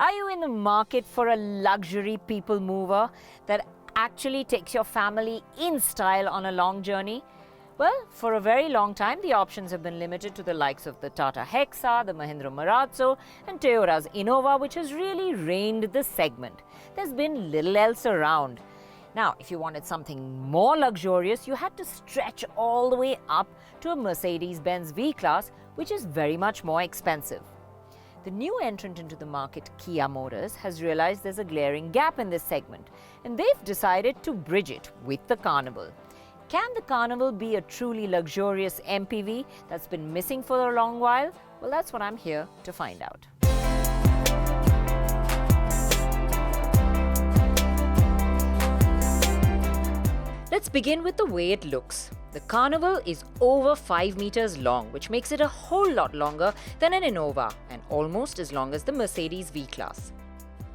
Are you in the market for a luxury people mover that actually takes your family in style on a long journey? Well, for a very long time, the options have been limited to the likes of the Tata Hexa, the Mahindra Marazzo, and Toyota's Innova, which has really reigned the segment. There's been little else around. Now, if you wanted something more luxurious, you had to stretch all the way up to a Mercedes-Benz V-Class, which is very much more expensive. The new entrant into the market, Kia Motors, has realized there's a glaring gap in this segment, and they've decided to bridge it with the Carnival. Can the Carnival be a truly luxurious MPV that's been missing for a long while? Well, that's what I'm here to find out. Let's begin with the way it looks. The Carnival is over 5 meters long, which makes it a whole lot longer than an Innova and almost as long as the Mercedes V-Class.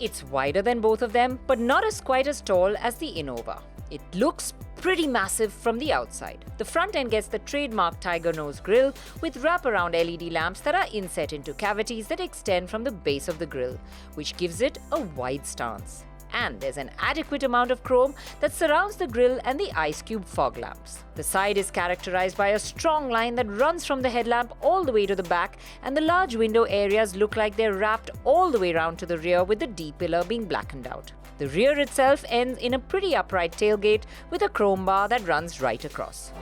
It's wider than both of them, but not quite as tall as the Innova. It looks pretty massive from the outside. The front end gets the trademark tiger nose grille with wraparound LED lamps that are inset into cavities that extend from the base of the grille, which gives it a wide stance. And there's an adequate amount of chrome that surrounds the grille and the ice cube fog lamps. The side is characterized by a strong line that runs from the headlamp all the way to the back, and the large window areas look like they're wrapped all the way around to the rear, with the D-pillar being blackened out. The rear itself ends in a pretty upright tailgate with a chrome bar that runs right across.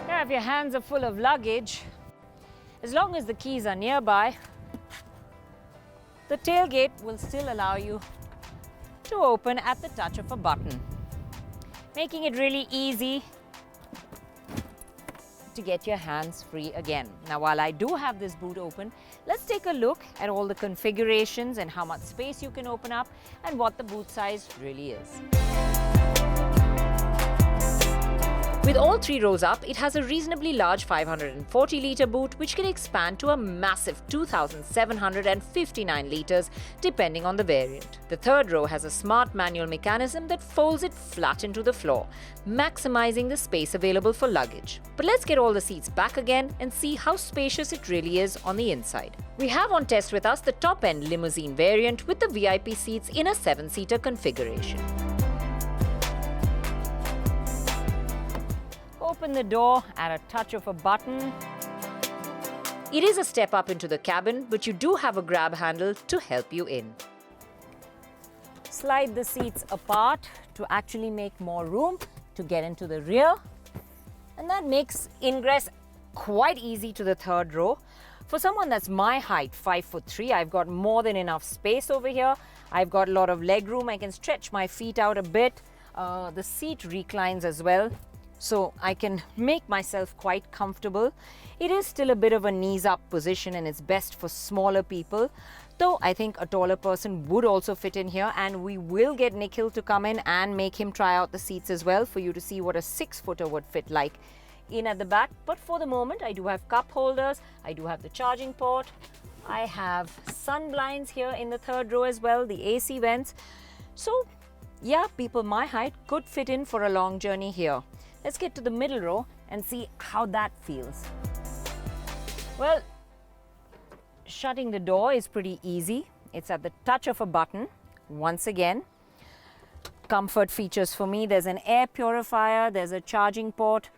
Now, if your hands are full of luggage, as long as the keys are nearby, the tailgate will still allow you to open at the touch of a button, making it really easy to get your hands free again. Now, while I do have this boot open, let's take a look at all the configurations and how much space you can open up and what the boot size really is. With all 3 rows up, it has a reasonably large 540-litre boot, which can expand to a massive 2,759 litres depending on the variant. The 3rd row has a smart manual mechanism that folds it flat into the floor, maximizing the space available for luggage. But let's get all the seats back again and see how spacious it really is on the inside. We have on test with us the top-end limousine variant with the VIP seats in a 7-seater configuration. Open the door at a touch of a button. It is a step up into the cabin, but you do have a grab handle to help you in. Slide the seats apart to actually make more room to get into the rear, and that makes ingress quite easy to the 3rd row. For someone that's my height, 5'3", I've got more than enough space over here. I've got a lot of leg room. I can stretch my feet out a bit. The seat reclines as well, so I can make myself quite comfortable. It is still a bit of a knees up position, and it's best for smaller people, though I think a taller person would also fit in here, and we will get Nikhil to come in and make him try out the seats as well for you to see what a 6-footer would fit like in at the back. But for the moment, I do have cup holders, I do have the charging port, I have sun blinds here in the 3rd row as well, the AC vents. So yeah, people my height could fit in for a long journey here. Let's get to the middle row and see how that feels. Well, shutting the door is pretty easy. It's at the touch of a button. Once again, comfort features for me. There's an air purifier, there's a charging port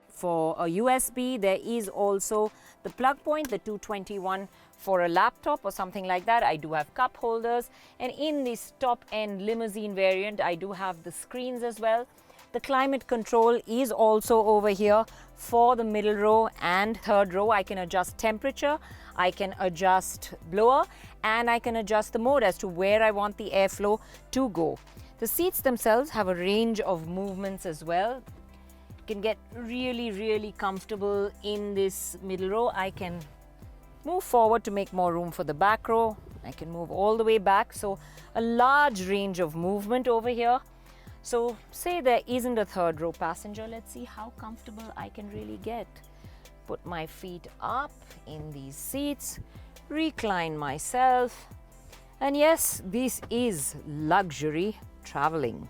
for a USB. There is also the plug point, the 221 for a laptop or something like that. I do have cup holders, and in this top-end limousine variant, I do have the screens as well. The climate control is also over here for the middle row and 3rd row. I can adjust temperature, I can adjust blower, and I can adjust the mode as to where I want the airflow to go. The seats themselves have a range of movements as well. You can get really comfortable in this middle row. I can move forward to make more room for the back row. I can move all the way back, so a large range of movement over here. So say there isn't a 3rd row passenger, let's see how comfortable I can really get. Put my feet up in these seats, recline myself, and yes, this is luxury traveling.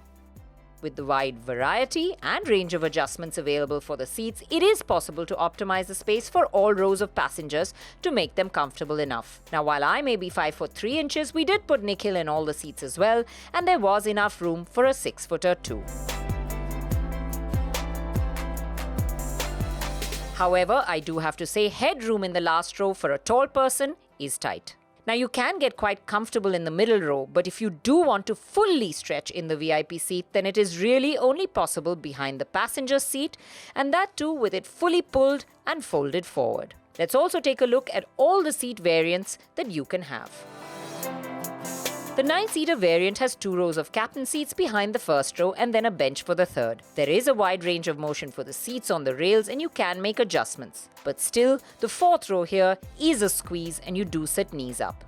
With the wide variety and range of adjustments available for the seats, it is possible to optimize the space for all rows of passengers to make them comfortable enough. Now, while I may be 5 foot 3 inches, we did put Nikhil in all the seats as well, and there was enough room for a 6-footer too. However, I do have to say headroom in the last row for a tall person is tight. Now, you can get quite comfortable in the middle row, but if you do want to fully stretch in the VIP seat, then it is really only possible behind the passenger seat, and that too with it fully pulled and folded forward. Let's also take a look at all the seat variants that you can have. The 9-seater variant has 2 rows of captain seats behind the first row and then a bench for the third. There is a wide range of motion for the seats on the rails and you can make adjustments. But still, the 4th row here is a squeeze and you do sit knees up.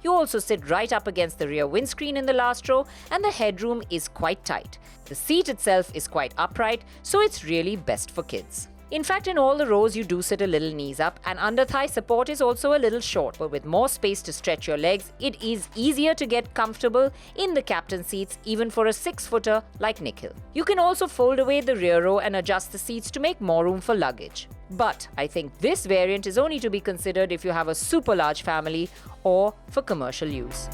You also sit right up against the rear windscreen in the last row and the headroom is quite tight. The seat itself is quite upright, so it's really best for kids. In fact, in all the rows, you do sit a little knees up and under-thigh support is also a little short. But with more space to stretch your legs, it is easier to get comfortable in the captain seats, even for a 6-footer like Nikhil. You can also fold away the rear row and adjust the seats to make more room for luggage. But I think this variant is only to be considered if you have a super large family or for commercial use.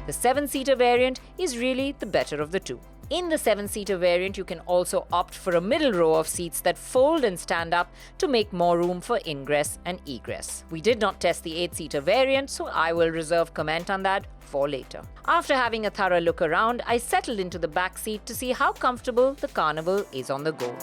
The 7-seater variant is really the better of the two. In the 7-seater variant, you can also opt for a middle row of seats that fold and stand up to make more room for ingress and egress. We did not test the 8-seater variant, so I will reserve comment on that for later. After having a thorough look around, I settled into the back seat to see how comfortable the Carnival is on the go.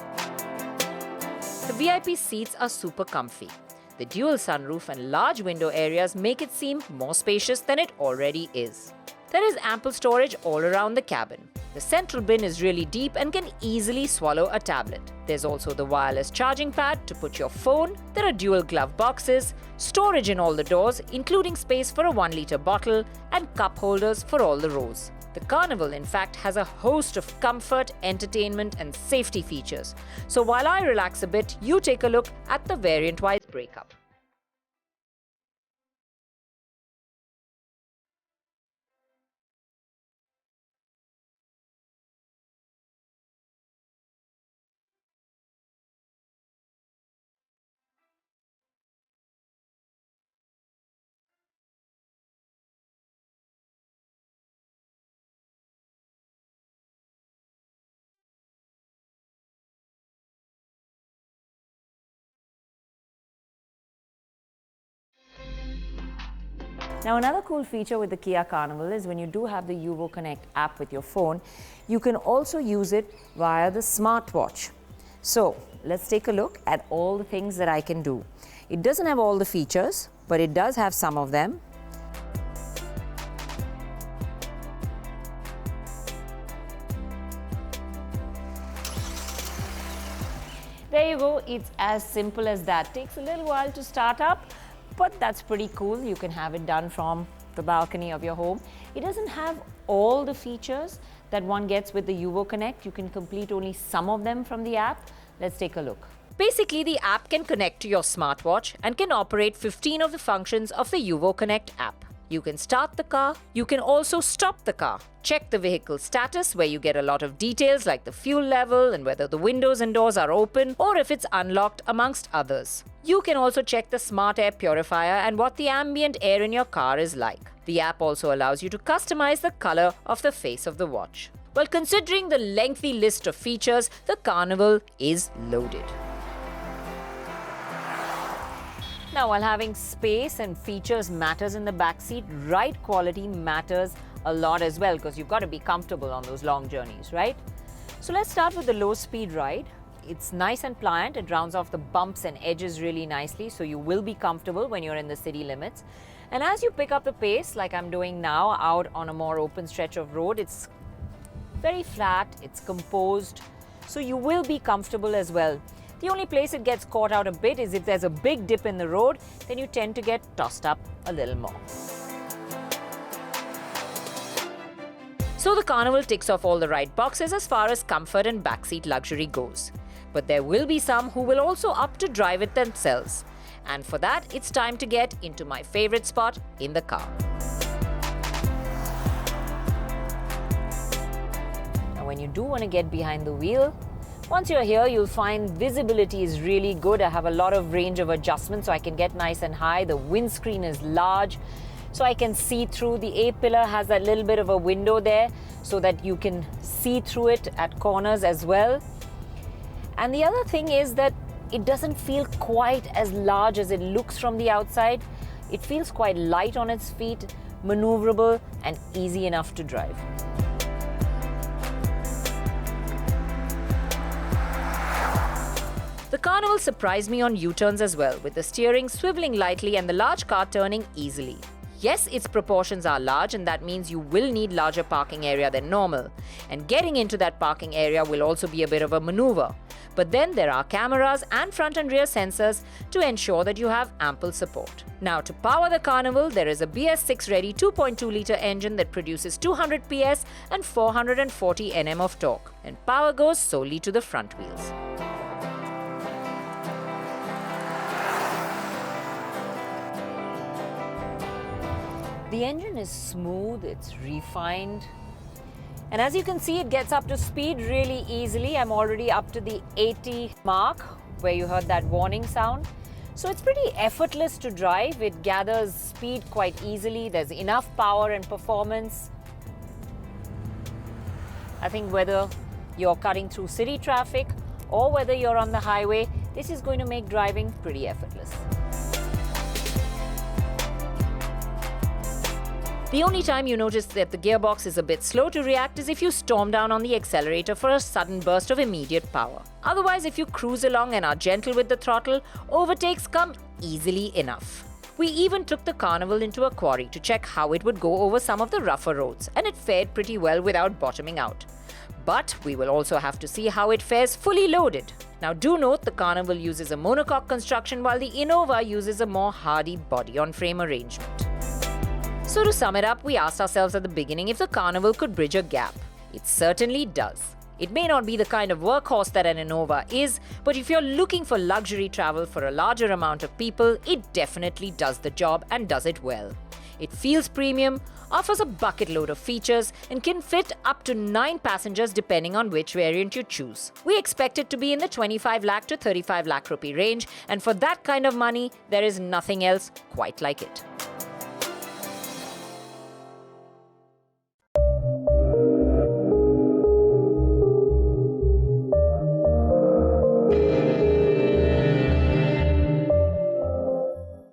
The VIP seats are super comfy. The dual sunroof and large window areas make it seem more spacious than it already is. There is ample storage all around the cabin. The central bin is really deep and can easily swallow a tablet. There's also the wireless charging pad to put your phone. There are dual glove boxes, storage in all the doors, including space for a 1-liter bottle, and cup holders for all the rows. The Carnival, in fact, has a host of comfort, entertainment, and safety features. So while I relax a bit, you take a look at the variant-wise breakup. Now, another cool feature with the Kia Carnival is when you do have the Yuvo Connect app with your phone, you can also use it via the smartwatch. So, let's take a look at all the things that I can do. It doesn't have all the features, but it does have some of them. There you go, it's as simple as that. Takes a little while to start up, but that's pretty cool. You can have it done from the balcony of your home. It doesn't have all the features that one gets with the Yuvo Connect. You can complete only some of them from the app. Let's take a look. Basically, the app can connect to your smartwatch and can operate 15 of the functions of the Yuvo Connect app. You can start the car. You can also stop the car. Check the vehicle status, where you get a lot of details like the fuel level and whether the windows and doors are open or if it's unlocked, amongst others. You can also check the smart air purifier and what the ambient air in your car is like. The app also allows you to customize the color of the face of the watch. Well, considering the lengthy list of features, the Carnival is loaded. Now, while having space and features matters in the backseat, ride quality matters a lot as well, because you've got to be comfortable on those long journeys, right? So let's start with the low-speed ride. It's nice and pliant. It rounds off the bumps and edges really nicely, so you will be comfortable when you're in the city limits. And as you pick up the pace, like I'm doing now, out on a more open stretch of road, it's very flat, it's composed, so you will be comfortable as well. The only place it gets caught out a bit is if there's a big dip in the road, then you tend to get tossed up a little more. So the Carnival ticks off all the right boxes as far as comfort and backseat luxury goes. But there will be some who will also opt to drive it themselves. And for that, it's time to get into my favorite spot in the car. when you do want to get behind the wheel, once you're here, you'll find visibility is really good. I have a lot of range of adjustment, so I can get nice and high. The windscreen is large, so I can see through. The A-pillar has that little bit of a window there so that you can see through it at corners as well. And the other thing is that it doesn't feel quite as large as it looks from the outside. It feels quite light on its feet, maneuverable, and easy enough to drive. The Carnival surprised me on U-turns as well, with the steering swiveling lightly and the large car turning easily. Yes, its proportions are large, and that means you will need larger parking area than normal. And getting into that parking area will also be a bit of a maneuver. But then there are cameras and front and rear sensors to ensure that you have ample support. Now, to power the Carnival, there is a BS6 ready 2.2-litre engine that produces 200 PS and 440 Nm of torque, and power goes solely to the front wheels. The engine is smooth, it's refined, and as you can see, it gets up to speed really easily. I'm already up to the 80 mark where you heard that warning sound. So it's pretty effortless to drive. It gathers speed quite easily. There's enough power and performance. I think whether you're cutting through city traffic or whether you're on the highway, this is going to make driving pretty effortless. The only time you notice that the gearbox is a bit slow to react is if you storm down on the accelerator for a sudden burst of immediate power. Otherwise, if you cruise along and are gentle with the throttle, overtakes come easily enough. We even took the Carnival into a quarry to check how it would go over some of the rougher roads, and it fared pretty well without bottoming out. But we will also have to see how it fares fully loaded. Now do note the Carnival uses a monocoque construction while the Innova uses a more hardy body-on-frame arrangement. So to sum it up, we asked ourselves at the beginning if the Carnival could bridge a gap. It certainly does. It may not be the kind of workhorse that an Innova is, but if you're looking for luxury travel for a larger amount of people, it definitely does the job and does it well. It feels premium, offers a bucket load of features, and can fit up to 9 passengers depending on which variant you choose. We expect it to be in the 25 lakh to 35 lakh rupee range, and for that kind of money, there is nothing else quite like it.